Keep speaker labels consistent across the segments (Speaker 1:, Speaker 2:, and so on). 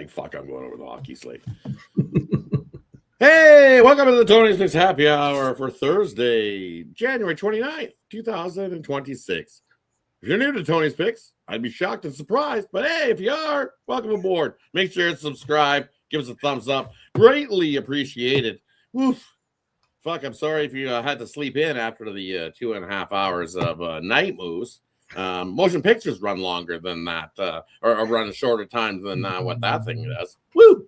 Speaker 1: fuck, I'm going over the hockey slate. Hey, welcome to the Tony's Picks Happy Hour for Thursday, January 29th, 2026. If you're new to Tony's Picks, I'd be shocked and surprised, but hey, if you are, welcome aboard. Make sure to subscribe, give us a thumbs up. Greatly appreciated. Woof. Fuck, I'm sorry if you had to sleep in after the 2.5 hours of night moves. Motion pictures run longer than that, or run a shorter time than what that thing does. Woo!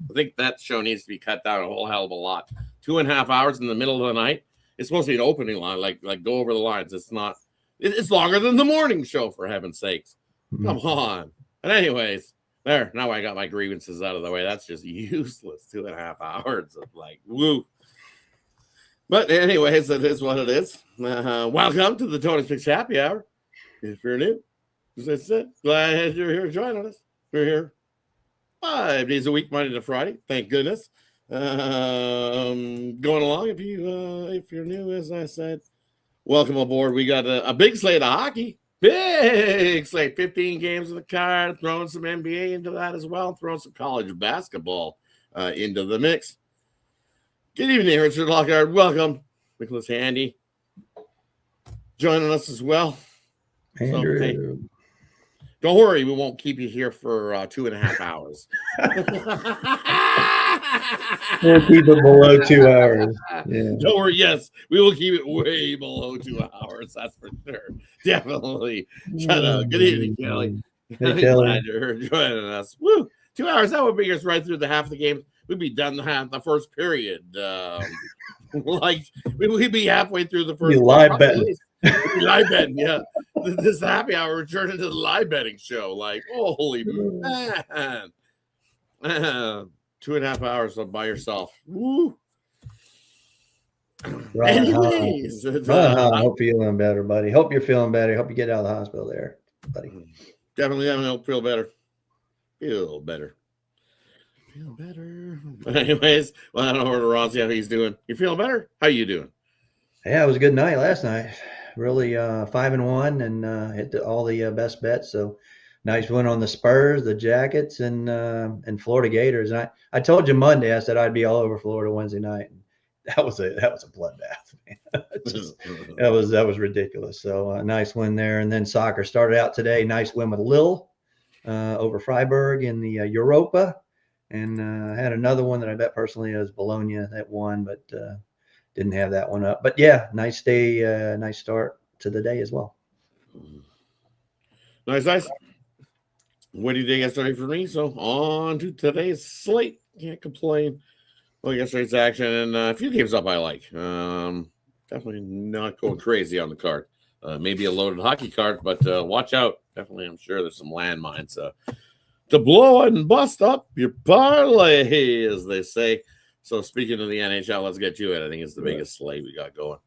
Speaker 1: I think that show needs to be cut down a whole hell of a lot. 2.5 hours in the middle of the night. It's supposed to be an opening line, like go over the lines. It's not. It's longer than the morning show, for heaven's sakes. Come on. And anyways, there. Now I got my grievances out of the way. That's just useless. 2.5 hours of woo. But anyways, it is what it is. Welcome to the Tony's Picks Happy Hour. If you're new, as I said, glad you're here joining us. We're here 5 days a week, Monday to Friday. Thank goodness. Going along. If you're new, as I said, welcome aboard. We got a big slate of hockey. Big slate. 15 games in the card. Throwing some NBA into that as well. Throwing some college basketball into the mix. Good evening, Richard Lockhart. Welcome. Nicholas Handy joining us as well.
Speaker 2: Andrew.
Speaker 1: So, hey, don't worry, we won't keep you here for 2.5 hours.
Speaker 2: We'll keep it below 2 hours. Yeah.
Speaker 1: Don't worry, yes, we will keep it way below 2 hours. That's for sure. Definitely. Shut up. Good evening, Kelly.
Speaker 2: Hey, Kelly.
Speaker 1: Glad you're joining us. Woo! 2 hours. That would bring us right through the half of the game. We'd be done the first period. We'd be halfway through the first.
Speaker 2: Live betting.
Speaker 1: Live betting, yeah. This happy hour returned into the live betting show. Holy man. 2.5 hours by yourself. Woo.
Speaker 2: Right.
Speaker 1: Anyways.
Speaker 2: I hope you're feeling better, buddy. Hope you're feeling better. Hope you get out of the hospital there, buddy.
Speaker 1: Definitely help feel better. Feel better. But anyways, I don't know where Ron, see how he's doing. You feeling better? How you doing?
Speaker 2: Yeah, it was a good night last night. Really 5-1 and hit all the best bets. So nice win on the Spurs, the Jackets, and Florida Gators. And I told you Monday, I said I'd be all over Florida Wednesday night. And that was a bloodbath, man. that was ridiculous. So a nice win there. And then soccer started out today. Nice win with Lille over Freiburg in the Europa. And I had another one that I bet personally is Bologna that won, but didn't have that one up. But yeah, nice day, nice start to the day as well. Nice.
Speaker 1: What do you think yesterday for me? So on to today's slate. Can't complain. Well, yesterday's action and a few games up I like. Definitely not going crazy on the card. Maybe a loaded hockey card, but watch out. Definitely, I'm sure there's some landmines to blow and bust up your parlay, as they say. So speaking of the NHL, let's get to it. I think it's the biggest slate we got going.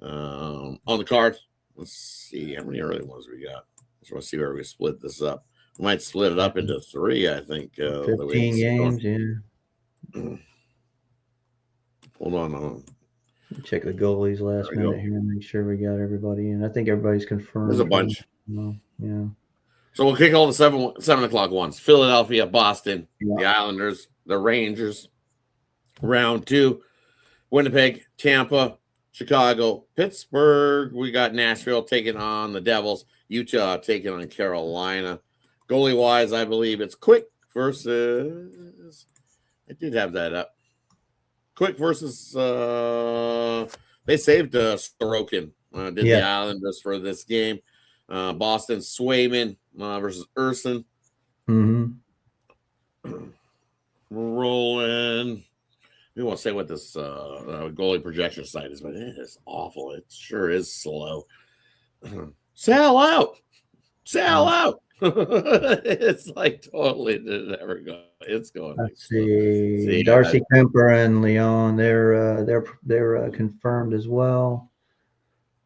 Speaker 1: On the card, let's see how many early ones we got. Just want to see where we split this up. We might split it up into 3, I think.
Speaker 2: 15 games, yeah.
Speaker 1: Hold on.
Speaker 2: Check the goalies last minute here and make sure we got everybody in. I think everybody's confirmed.
Speaker 1: There's a bunch.
Speaker 2: Yeah.
Speaker 1: So we'll kick all the 7 o'clock ones. Philadelphia, Boston, the Islanders, the Rangers. Round 2, Winnipeg, Tampa, Chicago, Pittsburgh. We got Nashville taking on the Devils. Utah taking on Carolina. Goalie-wise, I believe it's Quick versus... I did have that up. Quick versus... they saved Sorokin. The Islanders for this game. Boston, Swayman versus Urson.
Speaker 2: Mm-hmm.
Speaker 1: Rolling... We won't say what this goalie projection site is, but it is awful. It sure is slow. Sell out. It's totally never go. It's going.
Speaker 2: Let's see. Darcy Kemper and Leon. They're confirmed as well.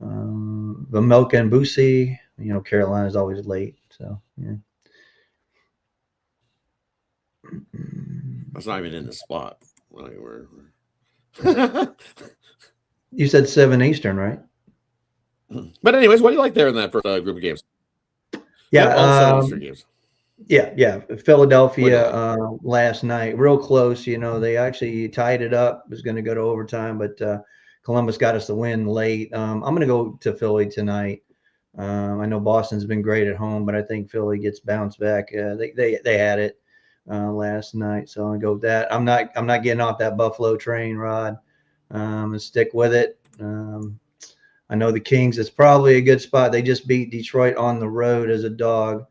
Speaker 2: Vamilka and Busey. Carolina's always late. So yeah.
Speaker 1: That's not even in the spot.
Speaker 2: You said 7 Eastern, right?
Speaker 1: But anyways, what do you like there in that first group of games?
Speaker 2: Yeah,
Speaker 1: all 7 Eastern games.
Speaker 2: Yeah. Philadelphia last night, real close. They actually tied it up. It was going to go to overtime, but Columbus got us the win late. I'm going to go to Philly tonight. I know Boston's been great at home, but I think Philly gets bounced back. They had it last night, so I'll go with that. I'm not getting off that Buffalo train, Rod. And stick with it. I know the Kings. It's probably a good spot. They just beat Detroit on the road as a dog.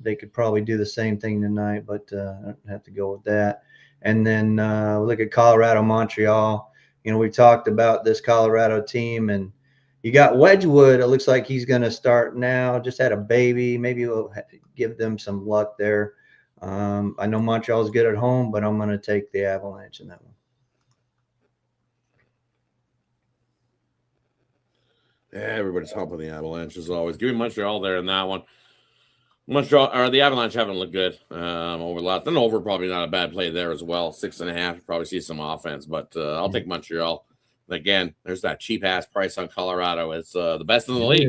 Speaker 2: They could probably do the same thing tonight, but I have to go with that. And then look at Colorado, Montreal. We talked about this Colorado team, and you got Wedgwood. It looks like he's going to start now. Just had a baby. Maybe we'll give them some luck there. I know Montreal's good at home, but I'm going to take the Avalanche in that one.
Speaker 1: Yeah, everybody's humping the Avalanche as always. Give me Montreal there in that one. Montreal or the Avalanche haven't looked good over the last. And over probably not a bad play there as well. 6.5. Probably see some offense, but I'll take Montreal. Again, there's that cheap ass price on Colorado. It's the best in the league.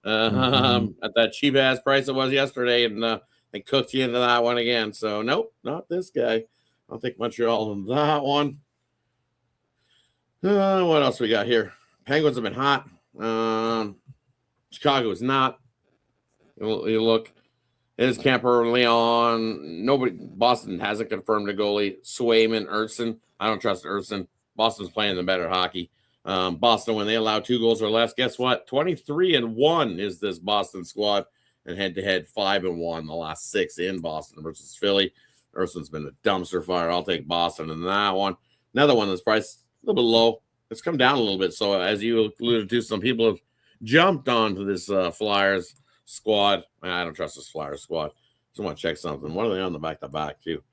Speaker 1: At that cheap ass price it was yesterday, and they cooked you into that one again. So nope, not this guy. I'll take Montreal on that one. What else we got here? Penguins have been hot. Chicago is not. You look. It is Camper Leon. Nobody. Boston hasn't confirmed a goalie. Swayman, Ertson. I don't trust Ertson. Boston's playing the better hockey. Boston, when they allow 2 goals or less, guess what? 23-1 is this Boston squad, and head-to-head 5-1 the last 6 in Boston versus Philly. Erson's been a dumpster fire. I'll take Boston in that one. Another one that's priced a little bit low. It's come down a little bit. So as you alluded to, some people have jumped onto this Flyers squad. I don't trust this Flyers squad. Just want to check something. What are they on the back-to-back too?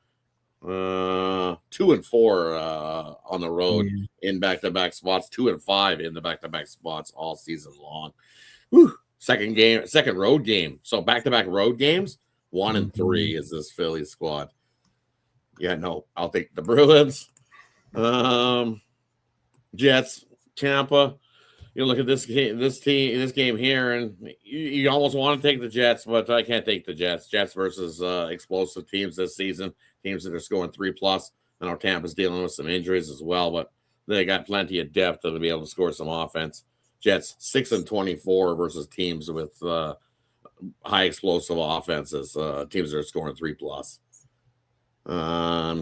Speaker 1: 2 and 4 on the road in back-to-back spots. 2 and 5 in the back-to-back spots all season long. Whew. Second road game. So back-to-back road games. 1 and 3 is this Philly squad. Yeah, no, I'll take the Bruins. Jets, Tampa. You look at this game here, and you almost want to take the Jets, but I can't take the Jets. Jets versus explosive teams this season, teams that are scoring 3+. I know Tampa's dealing with some injuries as well, but they got plenty of depth to be able to score some offense. Jets 6-24 versus teams with high explosive offenses, teams that are scoring 3+.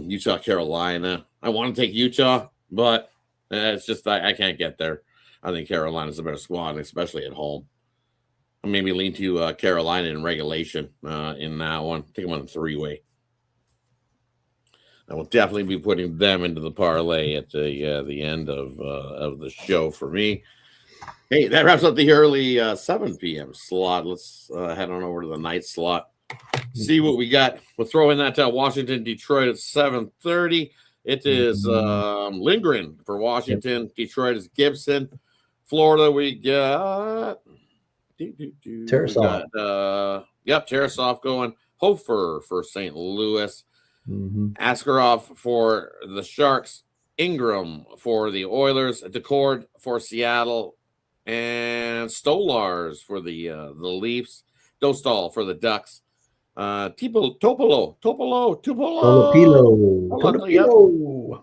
Speaker 1: Utah, Carolina. I want to take Utah, but it's just I can't get there. I think Carolina's a better squad, especially at home. I maybe lean to Carolina in regulation in that one. Take them on a 3-way. I will definitely be putting them into the parlay at the end of the show for me. Hey, that wraps up the early 7 p.m. slot. Let's head on over to the night slot. See what we got. We'll throw in that Washington, Detroit at 7:30. It is Lindgren for Washington. Yep. Detroit is Gibson. Florida, we got
Speaker 2: Tarasov.
Speaker 1: Tarasov going. Hofer for St. Louis. Askarov for the Sharks. Ingram for the Oilers. Decord for Seattle. And Stolars for the Leafs. Dostal for the Ducks. Topolo.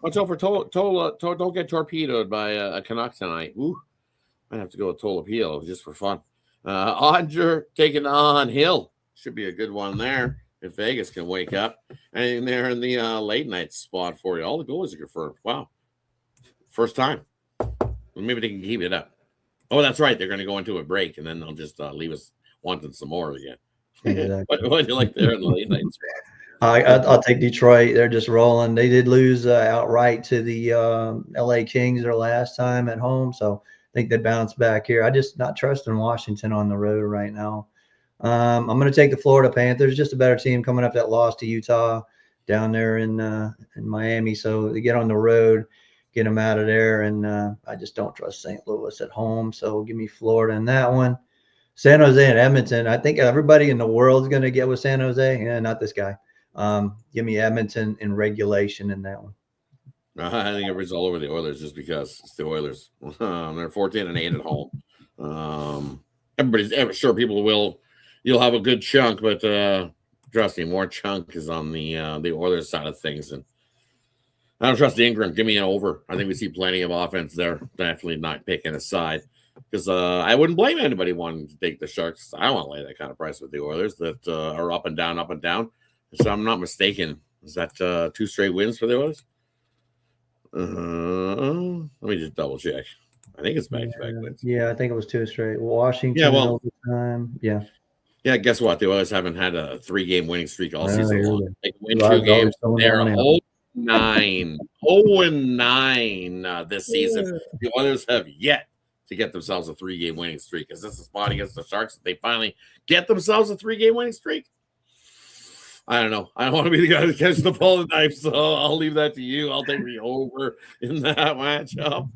Speaker 1: Watch out for Tola. Don't get torpedoed by a Canuck tonight. Ooh, might have to go with Tolopilo just for fun. Odger taking on Hill. Should be a good one there if Vegas can wake up. And they're in the late night spot for you. All the goalies are confirmed. Wow. First time. Maybe they can keep it up. Oh, that's right. They're going to go into a break, and then they'll just leave us wanting some more again.
Speaker 2: Exactly.
Speaker 1: What do you like there in the late night spot?
Speaker 2: I'll take Detroit. They're just rolling. They did lose outright to the LA Kings their last time at home, so I think they bounce back here. I just not trusting Washington on the road right now. I'm going to take the Florida Panthers. Just a better team coming up that loss to Utah down there in Miami. So they get on the road, get them out of there, and I just don't trust St. Louis at home. So give me Florida in that one. San Jose and Edmonton. I think everybody in the world is going to get with San Jose. Yeah, not this guy. Give me Edmonton in regulation in that one.
Speaker 1: I think everybody's all over the Oilers just because it's the Oilers. They're 14-8 at home. Everybody's sure people will. You'll have a good chunk, but trust me, more chunk is on the Oilers side of things, and I don't trust Ingram. Give me an over. I think we see plenty of offense there. Definitely not picking a side because I wouldn't blame anybody wanting to take the Sharks. I don't want to lay that kind of price with the Oilers that are up and down, up and down. So I'm not mistaken. Is that 2 straight wins for the Oilers? Let me just double check. I think it's back-to-back wins.
Speaker 2: Yeah, I think it was 2 straight. Washington
Speaker 1: Yeah, well,
Speaker 2: overtime. Yeah.
Speaker 1: Yeah, guess what? The Oilers haven't had a 3-game winning streak all season long. They win
Speaker 2: Rod
Speaker 1: 2 games. They're
Speaker 2: going
Speaker 1: 0-9. 0-9 this season. The Oilers have yet to get themselves a 3-game winning streak. Is this a spot against the Sharks that they finally get themselves a 3-game winning streak? I don't know. I don't want to be the guy that catches the ball and knife, so I'll leave that to you. I'll take the over in that matchup.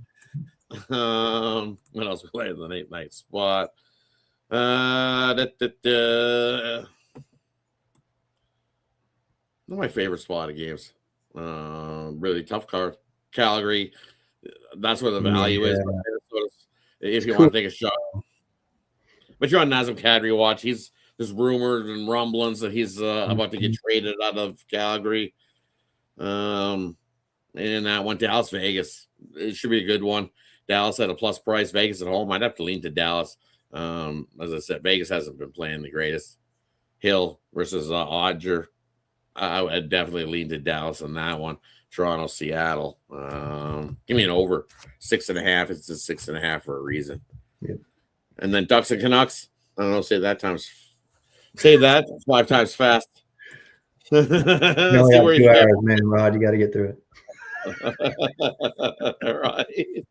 Speaker 1: What else we play in the late night spot? Not my favorite spot of games. Really tough card. Calgary. That's where the value is. If you want to take a shot. But you're on Nazem Kadri watch. There's rumors and rumblings that he's about to get traded out of Calgary. And that one, Dallas, Vegas. It should be a good one. Dallas at a plus price. Vegas at home. I'd have to lean to Dallas. As I said, Vegas hasn't been playing the greatest. Hill versus Odger. I would definitely lean to Dallas on that one. Toronto, Seattle. Give me an over 6.5. It's a 6.5 for a reason.
Speaker 2: Yep.
Speaker 1: And then Ducks and Canucks. I don't know. Say that 5 times fast.
Speaker 2: You only have 2 hours, man, Rod. You got to get through
Speaker 1: it. All right.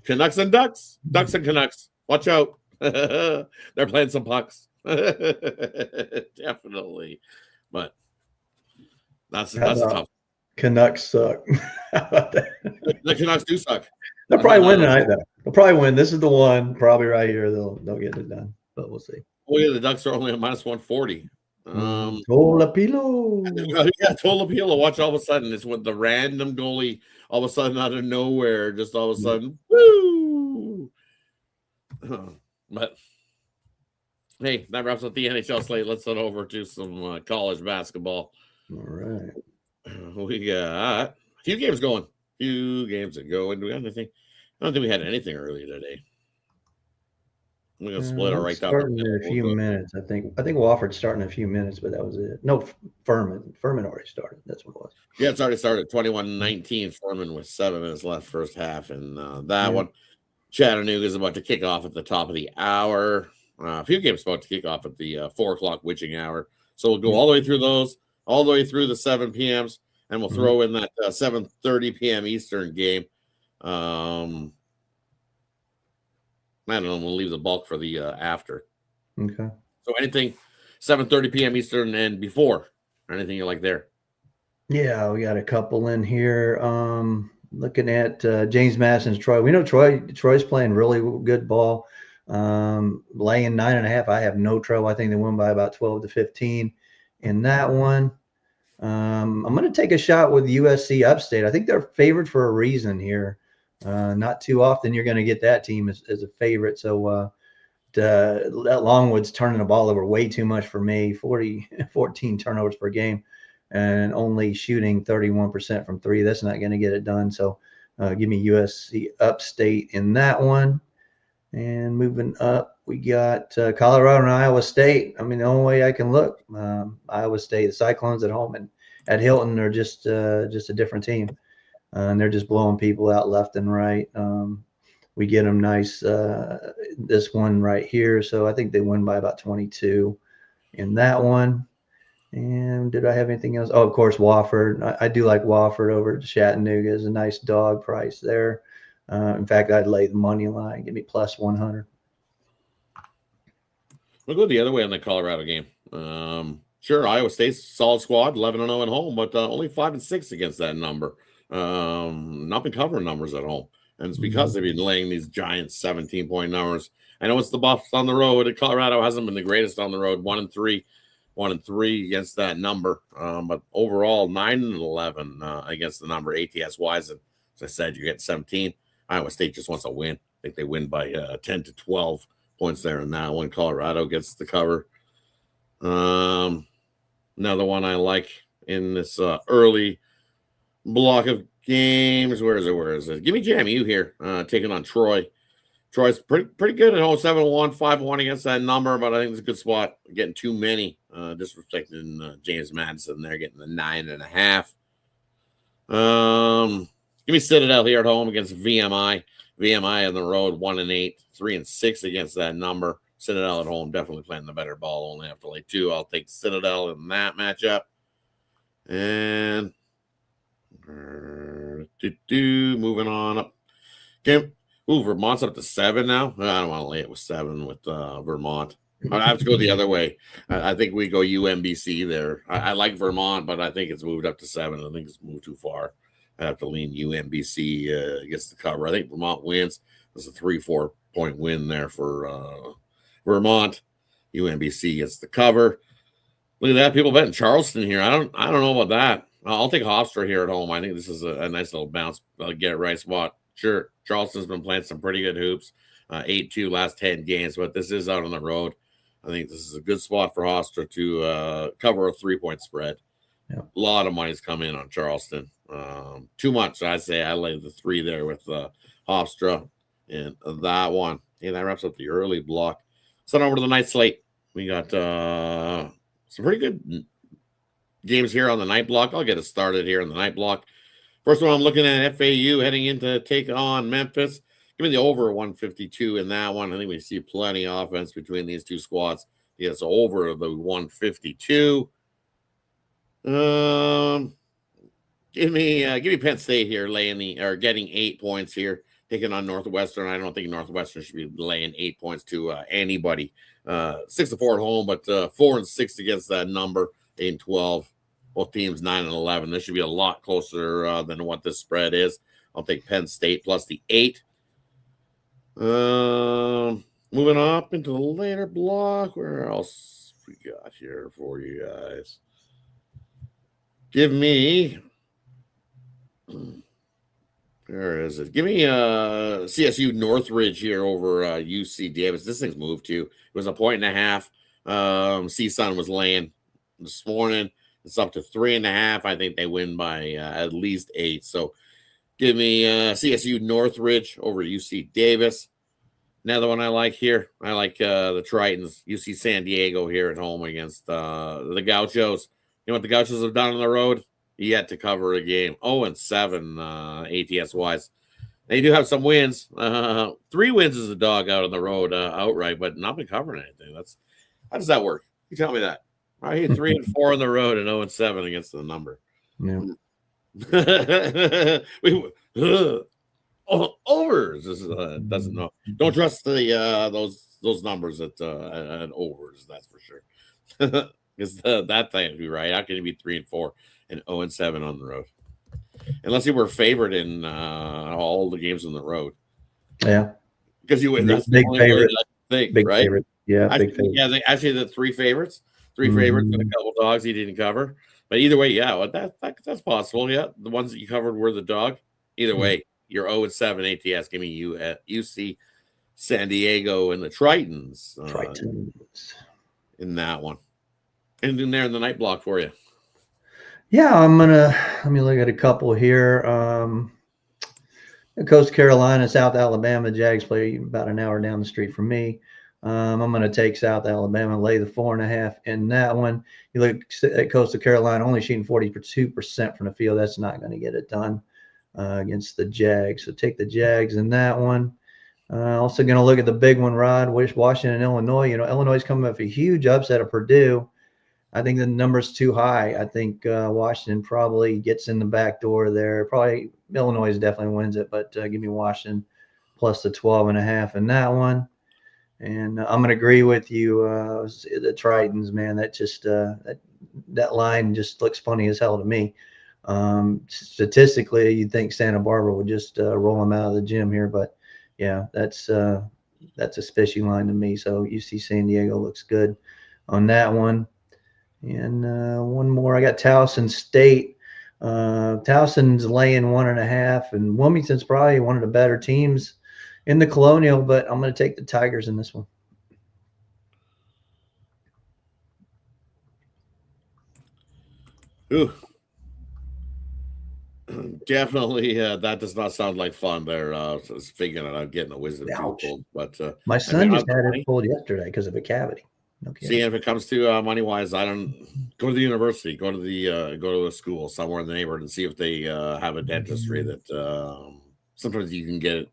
Speaker 1: Canucks and Ducks. Ducks and Canucks. Watch out. They're playing some pucks. Definitely. But that's tough.
Speaker 2: Canucks suck. How about that?
Speaker 1: The Canucks do suck.
Speaker 2: They'll probably win tonight, though. They'll probably win. This is the one, probably right here. They'll get it done, but we'll see.
Speaker 1: Oh yeah, the Ducks are only at minus 140.
Speaker 2: Tolopilo.
Speaker 1: Yeah, Tolopilo. Watch all of a sudden. It's with the random goalie all of a sudden out of nowhere, just all of a sudden, woo! But hey, that wraps up the NHL slate. Let's head over to some college basketball.
Speaker 2: All right.
Speaker 1: We got a few games going. Do we have anything? I don't think we had anything earlier today. We're gonna split it right down.
Speaker 2: Starting in a few minutes, I think Wofford's starting in a few minutes, but that was it. No, Furman already started. That's what it was.
Speaker 1: Yeah, it's already started. 21-19. Furman with 7 minutes left first half, and that one. Chattanooga is about to kick off at the top of the hour. A few games about to kick off at the 4:00 witching hour. So we'll go all the way through those, all the way through the 7 p.m.s, and we'll throw in that 7:30 p.m. Eastern game. I don't know. We'll leave the bulk for the after.
Speaker 2: Okay.
Speaker 1: So anything 7:30 p.m. Eastern and before, anything you like there?
Speaker 2: Yeah, we got a couple in here. Looking at James Madison's Troy. We know Troy's playing really good ball. Laying 9.5. I have no trouble. I think they win by about 12-15 in that one. I'm going to take a shot with USC Upstate. I think they're favored for a reason here. Not too often you're going to get that team as a favorite. So Longwood's turning the ball over way too much for me. 14 turnovers per game and only shooting 31% from 3. That's not going to get it done. So give me USC Upstate in that one. And moving up, we got Colorado and Iowa State. I mean, the only way I can look, Iowa State, the Cyclones at home and at Hilton are just a different team. And they're just blowing people out left and right. We get them nice, this one right here. So I think they win by about 22 in that one. And did I have anything else? Oh, of course, Wofford. I do like Wofford over to Chattanooga. Is a nice dog price there. In fact, I'd lay the money line. Give me plus 100.
Speaker 1: We'll go the other way on the Colorado game. Sure, Iowa State's solid squad, 11-0 at home, but only 5-6 against that number. Not been covering numbers at home, and it's because they've been laying these giant 17-point numbers. I know it's the Buffs on the road. Colorado hasn't been the greatest on the road, 1-3 against that number. But overall, 9-11 against the number ATS wise. And as I said, you get 17. Iowa State just wants a win. I think they win by 10 to 12 points there in that one. Colorado gets the cover. Another one I like in this early block of games. Where is it? Give me JMU here, taking on Troy. Troy's pretty good at home, 7-1, 5-1 against that number, but I think it's a good spot. Getting too many, disrespecting James Madison there, getting the 9.5. Give me Citadel here at home against VMI. VMI on the road, 1-8, 3-6 against that number. Citadel at home, definitely playing the better ball, only have to lay 2. I'll take Citadel in that matchup. And moving on up. Okay. Ooh, Vermont's up to 7 now. I don't want to lay it with 7 with Vermont. I have to go the other way. I think we go UMBC there. I like Vermont, but I think it's moved up to 7. I think it's moved too far. I have to lean UMBC against the cover. I think Vermont wins. There's a 3-4 point win there for Vermont. UMBC gets the cover. Look at that. People betting Charleston here. I don't know about that. I'll take Hofstra here at home. I think this is a nice little bounce. Get it right spot. Sure, Charleston's been playing some pretty good hoops. 8-2 last 10 games, but this is out on the road. I think this is a good spot for Hofstra to cover a 3-point spread. Yeah. A lot of money's come in on Charleston. Too much, I say. I lay the 3 there with Hofstra and that one. Hey, that wraps up the early block. Let's head over to the night slate. We got some pretty good games here on the night block. I'll get it started here in the night block. First one, I'm looking at FAU heading into take on Memphis. Give me the over 152 in that one. I think we see plenty of offense between these two squads. Yes, over the 152. Give me Penn State here, getting 8 points here, taking on Northwestern. I don't think Northwestern should be laying 8 points to anybody. 6-4 at home, but 4-6 against that number. 8-12. Both teams 9-11. This should be a lot closer than what this spread is. I'll take Penn State plus the 8. Moving up into the later block. Where else we got here for you guys? Give me. Where is it? Give me CSU Northridge here over UC Davis. This thing's moved to. It was 1.5. CSUN was laying this morning. It's up to 3.5. I think they win by at least 8. So give me CSU Northridge over UC Davis. Another one I like here. I like the Tritons. UC San Diego here at home against the Gauchos. You know what the Gauchos have done on the road? Yet to cover a game. 0-7 ATS-wise. They do have some wins. 3 wins as a dog out on the road outright, but not been covering anything. How does that work? You tell me that. I hit 3-4 on the road and 0-7 against the number.
Speaker 2: Yeah.
Speaker 1: Overs. This doesn't know. Don't trust the those numbers at overs. That's for sure. Because that thing would be right. How can you be 3-4 and 0-7 on the road? Unless you were favored in all the games on the road.
Speaker 2: Yeah.
Speaker 1: Because you win. That's
Speaker 2: big favorite.
Speaker 1: Big
Speaker 2: right? Favorite. Yeah.
Speaker 1: Actually,
Speaker 2: big favorite.
Speaker 1: Yeah. Actually, the 3 favorites. 3 favorites and a couple dogs he didn't cover. But either way, yeah, well, that's possible. Yeah, the ones that you covered were the dog. Either way, you're 0-7 ATS. Give me UC San Diego and the Tritons. In that one. Anything there in the night block for you?
Speaker 2: Yeah, let me look at a couple here. Coast Carolina, South Alabama. Jags play about an hour down the street from me. I'm going to take South Alabama, lay the 4.5 in that one. You look at Coastal Carolina, only shooting 42% from the field. That's not going to get it done against the Jags. So take the Jags in that one. Also going to look at the big one, Rod, Washington and Illinois. You know, Illinois is coming up a huge upset of Purdue. I think the number's too high. I think Washington probably gets in the back door there. Probably Illinois definitely wins it, but give me Washington plus the 12.5 in that one. And I'm going to agree with you. The Tritons, man, that just that line just looks funny as hell to me. Statistically, you'd think Santa Barbara would just roll them out of the gym here, but yeah, that's a fishy line to me. So UC San Diego looks good on that one. And one more, I got Towson State. Towson's laying 1.5, and Wilmington's probably one of the better teams in the Colonial, but I'm going to take the Tigers in this one.
Speaker 1: Ooh. Definitely, that does not sound like fun there. Figuring it out, getting a wisdom tooth
Speaker 2: Ouch.
Speaker 1: pulled. But
Speaker 2: My
Speaker 1: if you
Speaker 2: son
Speaker 1: have
Speaker 2: just
Speaker 1: the
Speaker 2: had it
Speaker 1: money,
Speaker 2: pulled yesterday because of a cavity. No
Speaker 1: see,
Speaker 2: kidding.
Speaker 1: if it comes to money wise, I don't go to the university, go to a school somewhere in the neighborhood and see if they have a dentistry that sometimes you can get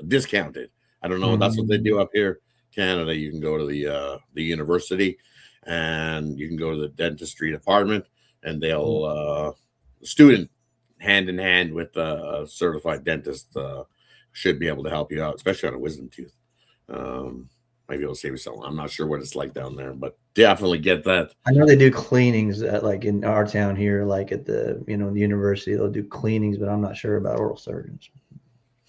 Speaker 1: discounted. I don't know. That's what they do up here, Canada. You can go to the university, and you can go to the dentistry department, and they'll student hand in hand with a certified dentist should be able to help you out, especially on a wisdom tooth. Might be able to save you something. I'm not sure what it's like down there, but definitely get that.
Speaker 2: I know they do cleanings like in our town here, like at the the university, they'll do cleanings, but I'm not sure about oral surgeons.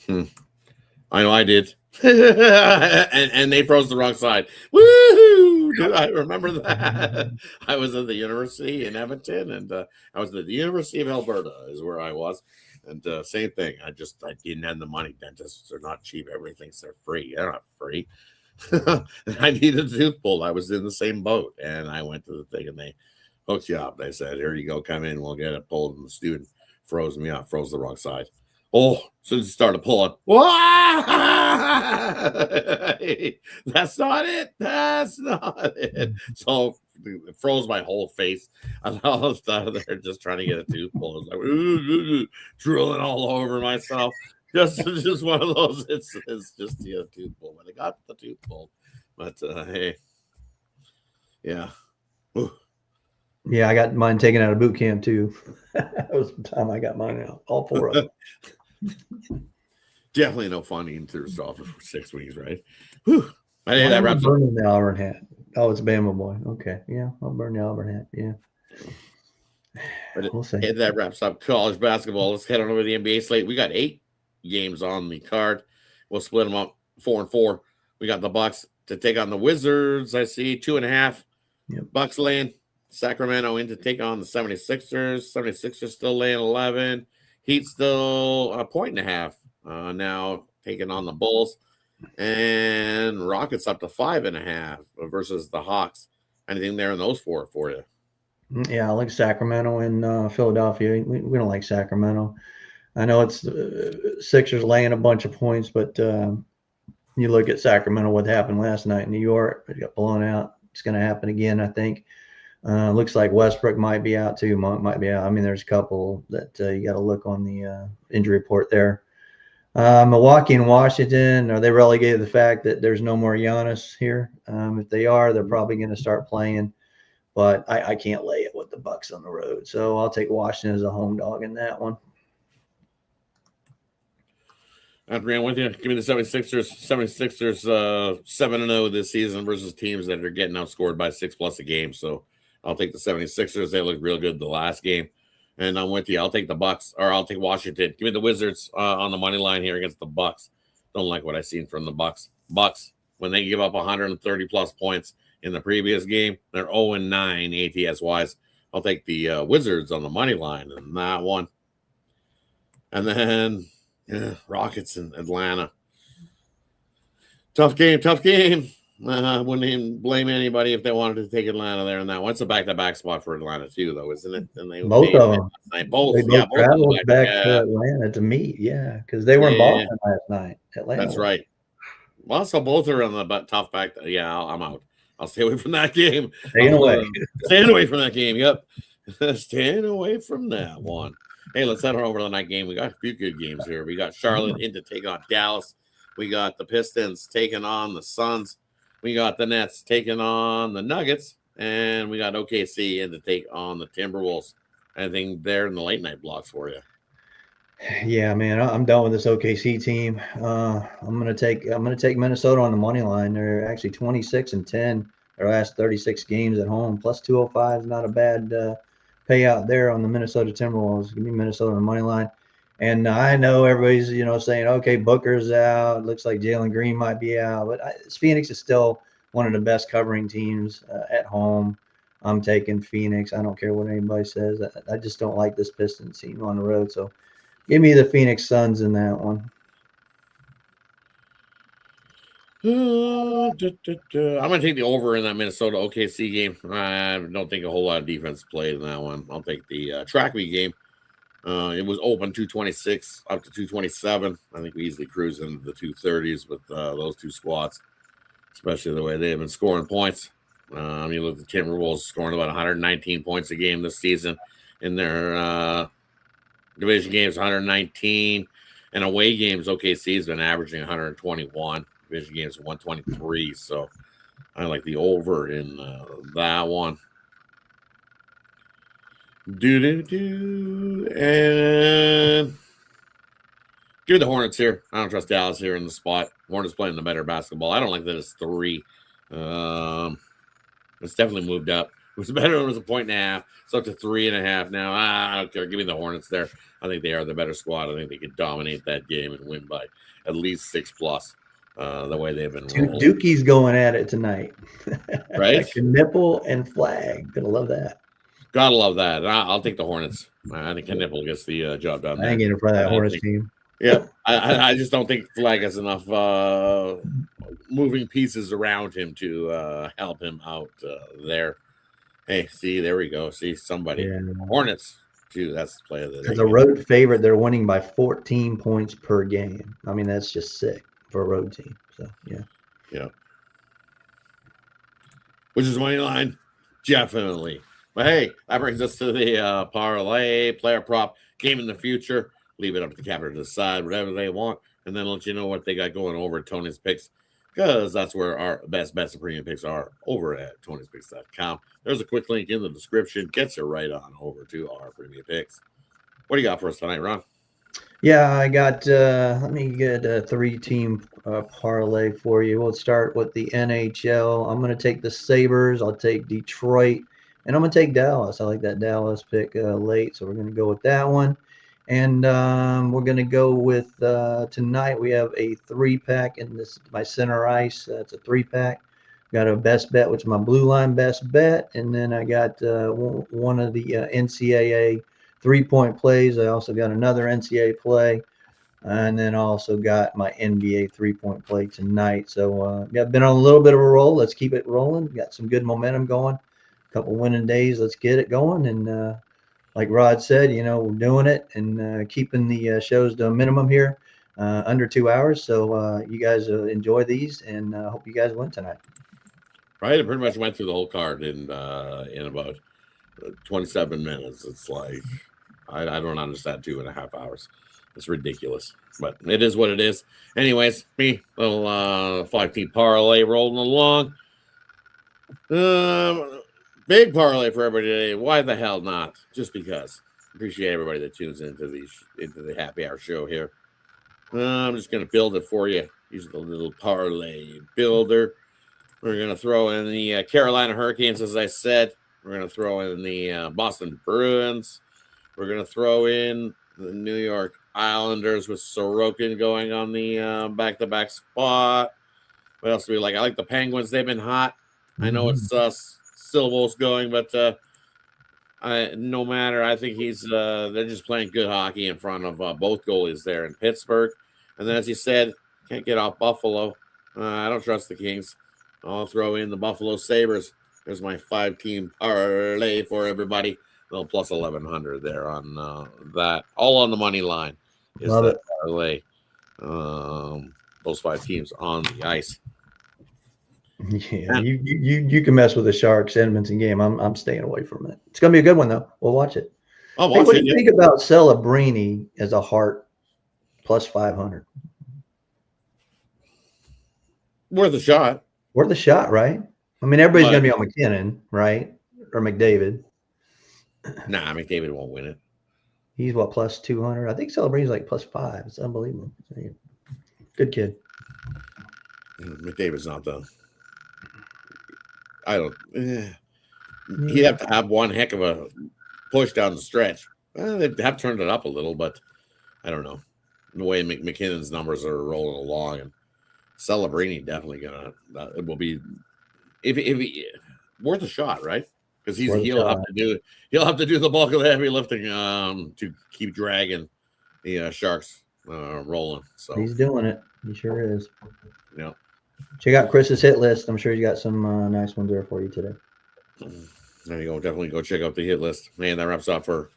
Speaker 1: I know I did. and they froze the wrong side. Woohoo! Do I remember that? I was at the university in Edmonton, and I was at the University of Alberta is where I was. And same thing. I didn't have the money. Dentists are not cheap. Everything thinks they're free. They're not free. I needed a tooth pulled. I was in the same boat, and I went to the thing, and they hooked you up. They said, "Here you go, come in. We'll get it pulled." And the student froze me up, froze the wrong side. Oh, so it started pulling. That's not it. That's not it. So it froze my whole face. I was out of there just trying to get a tooth pulled. I was like, drilling all over myself. Just one of those. It's just a tooth pull. But I got the tooth pulled. But hey, yeah. Ooh.
Speaker 2: Yeah, I got mine taken out of boot camp too. That was the time I got mine out. All four of them.
Speaker 1: Definitely no fun eating through stuff for 6 weeks, right? Whew. I think that wraps up.
Speaker 2: Burning the Auburn hat. Oh, it's Bama boy. Okay, yeah, I'll burn the Auburn hat. Yeah,
Speaker 1: But
Speaker 2: we'll see.
Speaker 1: That wraps up college basketball. Let's head on over to the NBA slate. We got 8 games on the card. We'll split them up 4 and 4. We got the Bucks to take on the Wizards. I see 2.5.
Speaker 2: Yep.
Speaker 1: Bucks laying. Sacramento in to take on the 76ers. 76ers still laying 11. Heat still a 1.5. Now taking on the Bulls. And Rockets up to 5.5 versus the Hawks. Anything there in those 4 for you?
Speaker 2: Yeah, I like Sacramento and Philadelphia. We don't like Sacramento. I know it's Sixers laying a bunch of points, but you look at Sacramento, what happened last night in New York, it got blown out. It's going to happen again, I think. Looks like Westbrook might be out too. Monk might be out. I mean, there's a couple that you got to look on the injury report there. Milwaukee and Washington, are they relegated to the fact that there's no more Giannis here? If they are, they're probably going to start playing. But I can't lay it with the Bucks on the road. So I'll take Washington as a home dog in that one.
Speaker 1: I agree with you. Give me the 76ers. 76ers 7-0 this season versus teams that are getting outscored by 6+ a game. So I'll take the 76ers. They looked real good the last game. And I'm with you. I'll take the Bucks, or I'll take Washington. Give me the Wizards on the money line here against the Bucks. Don't like what I've seen from the Bucks. Bucks, when they give up 130+ points in the previous game, they're 0-9 ATS wise. I'll take the Wizards on the money line in that one. And then Rockets in Atlanta. Tough game. Wouldn't even blame anybody if they wanted to take Atlanta there and that. It's a back-to-back spot for Atlanta too, though, isn't it? And
Speaker 2: both of them.
Speaker 1: Both
Speaker 2: traveled back to Atlanta to meet. Yeah, because they were in Boston last night. Atlanta.
Speaker 1: That's right. Well, so both are on the tough back. Yeah, I'm out. I'll stay away from that game.
Speaker 2: Staying
Speaker 1: away from that game. Yep. Staying away from that one. Hey, let's head on over to the night game. We got a few good games here. We got Charlotte in to take on Dallas. We got the Pistons taking on the Suns. We got the Nets taking on the Nuggets. And we got OKC in to take on the Timberwolves. Anything there in the late night blocks for you?
Speaker 2: Yeah, man, I'm done with this OKC team. I'm gonna take Minnesota on the money line. They're actually 26-10 their last 36 games at home. Plus 205 is not a bad payout there on the Minnesota Timberwolves. Give me Minnesota on the money line. And I know everybody's saying, okay, Booker's out. Looks like Jalen Green might be out, but Phoenix is still one of the best covering teams at home. I'm taking Phoenix. I don't care what anybody says. I just don't like this Pistons team on the road. So give me the Phoenix Suns in that one.
Speaker 1: I'm going to take the over in that Minnesota OKC game. I don't think a whole lot of defense played in that one. I'll take the track meet game. It was open 226 up to 227. I think we easily cruise into the 230s with those two squads, especially the way they have been scoring points. You look at the Timberwolves scoring about 119 points a game this season in their division games, 119, and away games. OKC has been averaging 121. Division games 123. So I like the over in that one. And give me the Hornets here. I don't trust Dallas here in the spot. Hornets playing the better basketball. I don't like that it's 3. It's definitely moved up. It was better when it was a 1.5. It's up to 3.5 now. I don't care. Give me the Hornets there. I think they are the better squad. I think they could dominate that game and win by at least 6+. The way they've been rolling.
Speaker 2: Dookie's going at it tonight.
Speaker 1: Right?
Speaker 2: Knipple and Flag. Gonna love that.
Speaker 1: Gotta love that. I'll take the Hornets. I think Knipple gets the job done there.
Speaker 2: I ain't getting in front of that Hornets team.
Speaker 1: Yeah. I just don't think Flag has enough moving pieces around him to help him out there. Hey, see, there we go. See, somebody. Yeah. Hornets, too. That's the play of the day.
Speaker 2: As a road favorite, they're winning by 14 points per game. I mean, that's just sick for a road team. So, yeah.
Speaker 1: Yeah. Which is money line? Definitely. But hey, that brings us to the parlay, player prop, game in the future. Leave it up to the capper to decide whatever they want, and then let you know what they got going over at Tony's Picks, because that's where our best and premium picks are, over at Tony'sPicks.com. There's a quick link in the description. Gets you right on over to our premium picks. What do you got for us tonight, Ron?
Speaker 2: Yeah, I got, let me get a 3-team parlay for you. We'll start with the NHL. I'm going to take the Sabres. I'll take Detroit. And I'm going to take Dallas. I like that Dallas pick late, so we're going to go with that one. And we're going to go with tonight we have a 3-pack, and this is my center ice. It's a 3-pack. Got a best bet, which is my blue line best bet. And then I got one of the NCAA 3-point plays. I also got another NCAA play. And then I also got my NBA 3-point play tonight. So yeah, been on a little bit of a roll. Let's keep it rolling. Got some good momentum going. Couple winning days. Let's get it going. And like Rod said, we're doing it and keeping the shows to a minimum here, under 2 hours. So you guys enjoy these, and hope you guys win tonight.
Speaker 1: Right, I pretty much went through the whole card in about 27 minutes. It's like I don't understand 2.5 hours. It's ridiculous, but it is what it is. Anyways, me little 5-team parlay rolling along. Big parlay for everybody today. Why the hell not? Just because. Appreciate everybody that tunes into the happy hour show here. I'm just gonna build it for you. Use the little parlay builder. We're gonna throw in the Carolina Hurricanes, as I said. We're gonna throw in the Boston Bruins. We're gonna throw in the New York Islanders with Sorokin going on the back-to-back spot. What else do we like? I like the Penguins. They've been hot. I know it's Silvo's going, but no matter. I think they're just playing good hockey in front of both goalies there in Pittsburgh. And then, as you said, can't get off Buffalo. I don't trust the Kings. I'll throw in the Buffalo Sabres. There's my 5-team parlay for everybody. Little plus 1,100 there on that. All on the money line is
Speaker 2: Love
Speaker 1: that
Speaker 2: it.
Speaker 1: parlay. Those 5 teams on the ice.
Speaker 2: Yeah, you can mess with the Sharks Edmonton game. I'm staying away from it. It's gonna be a good one though. We'll watch it.
Speaker 1: I'll watch
Speaker 2: what
Speaker 1: it.
Speaker 2: do you think about Celebrini as a Hart plus 500?
Speaker 1: Worth a shot.
Speaker 2: Worth a shot, right? I mean, everybody's gonna be on McKinnon, right? Or McDavid.
Speaker 1: Nah, McDavid won't win it.
Speaker 2: He's what, plus 200? I think Celebrini's like plus 5. It's unbelievable. Good kid.
Speaker 1: McDavid's not done. I don't. He'd have to have one heck of a push down the stretch. They have turned it up a little, but I don't know. The way McKinnon's numbers are rolling along, and Celebrini definitely it will be if he worth a shot, right? Because he'll have to do the bulk of the heavy lifting to keep dragging the Sharks rolling. So
Speaker 2: he's doing it. He sure is.
Speaker 1: Yeah.
Speaker 2: Check out Chris's hit list. I'm sure he's got some nice ones there for you today.
Speaker 1: There you go. Definitely go check out the hit list. Man, that wraps up for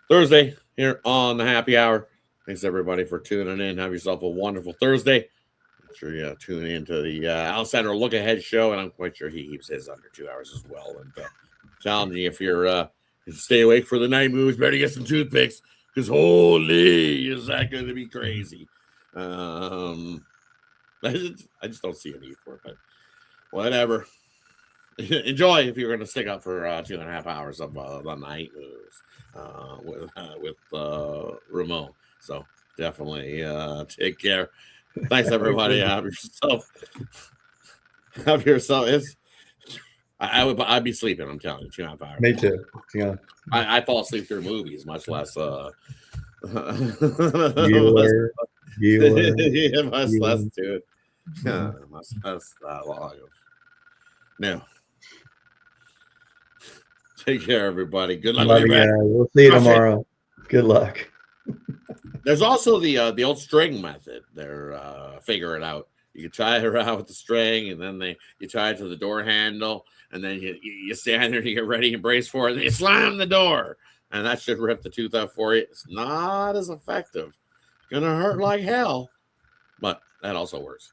Speaker 1: Thursday here on the Happy Hour. Thanks everybody for tuning in. Have yourself a wonderful Thursday. Make sure you tune in to the Alexander Look Ahead show, and I'm quite sure he keeps his under 2 hours as well. And telling you, if you're stay awake for the night moves, better get some toothpicks, because holy, is that going to be crazy? I just don't see a need for it, but whatever. Enjoy if you're going to stick up for 2.5 hours of the night moves with Ramon. So definitely take care. Thanks everybody. Have yourself. I'd be sleeping. I'm telling you, 2.5 hours.
Speaker 2: Me too. Yeah.
Speaker 1: I fall asleep through movies, much less
Speaker 2: Bueller.
Speaker 1: yeah, much less to it. Yeah, much less that long. No. Take care, everybody. Good luck with your bet.
Speaker 2: We'll see you tomorrow. Good luck.
Speaker 1: There's also the old string method. They're figuring out. You can tie it around with the string, and then you tie it to the door handle, and then you stand there and you get ready and brace for it, and you slam the door, and that should rip the tooth out for you. It's not as effective. Gonna hurt like hell, but that also works.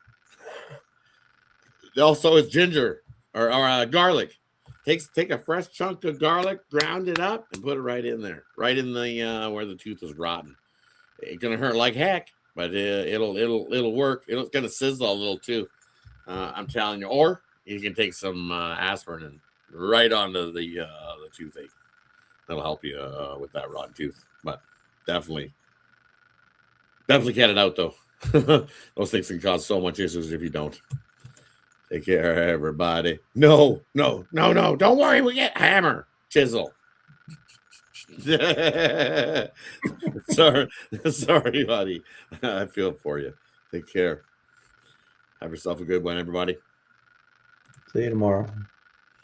Speaker 1: Also, is ginger or garlic. Take a fresh chunk of garlic, ground it up, and put it right in there, right in the where the tooth is rotten. It's gonna hurt like heck, but it'll work. It's gonna sizzle a little too. I'm telling you. Or you can take some aspirin and right onto the toothache. That'll help you with that rotten tooth. But definitely get it out though. Those things can cause so much issues if you don't. Take care, everybody. No. Don't worry. We get hammer, chisel. sorry, buddy. I feel for you. Take care. Have yourself a good one, everybody.
Speaker 2: See you tomorrow.